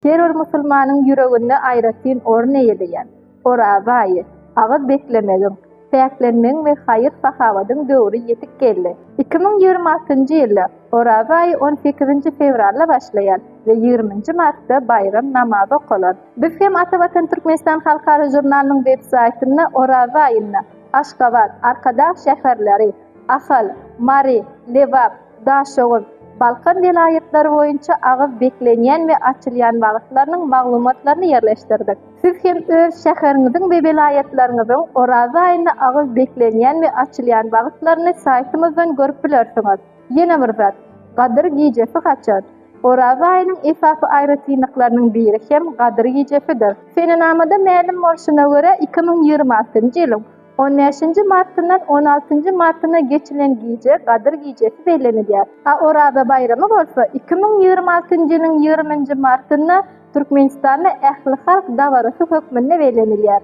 her bir musulmanyň ýüreginde aýratyn orun eýleýär. Orabaýy, agyz beklemegin, päklenmeň we haýyr sahawadyň döwri ýetip geldi. 2026-njy ýylda Orabaýy 18 fevralda başlaýar we 20 martda bayram namazy okular. Biz hem Atawatan Türkmenistan Halkara jurnalynyň web saýtyna Orabaýyna Aşgabat, Arkadaş şäherleri, Ahal, Mari, Lewap, Daşoğuz, Balkan vilayetlari boýunça agyz beklenýän we açylýan wagtlarynyň maglumatlaryny ýerleşdirdik. Siz hem öz şäheriňiziň we vilayetlaryňyzyň Orabaýyna agyz beklenýän we açylýan wagtlaryny saýtymyzdan görüp bilersiňiz. Ýene bir zat, Gadyr gijesi haçan. Orabaýynyň esasy aýratynlyklarynyň biri hem Gadyr gijesidir. Senenamada ma'lum bolşuna görä 2026-njy ýylyň 15 martyndan 16 martyna geçilen gije Gadyr gijesi bellenilýär. Oraba bayramy bolsa 2026-njy ýylyň 20 martyna Türkmenistanda ähli halk dawarasy hökmünde bellenilýär.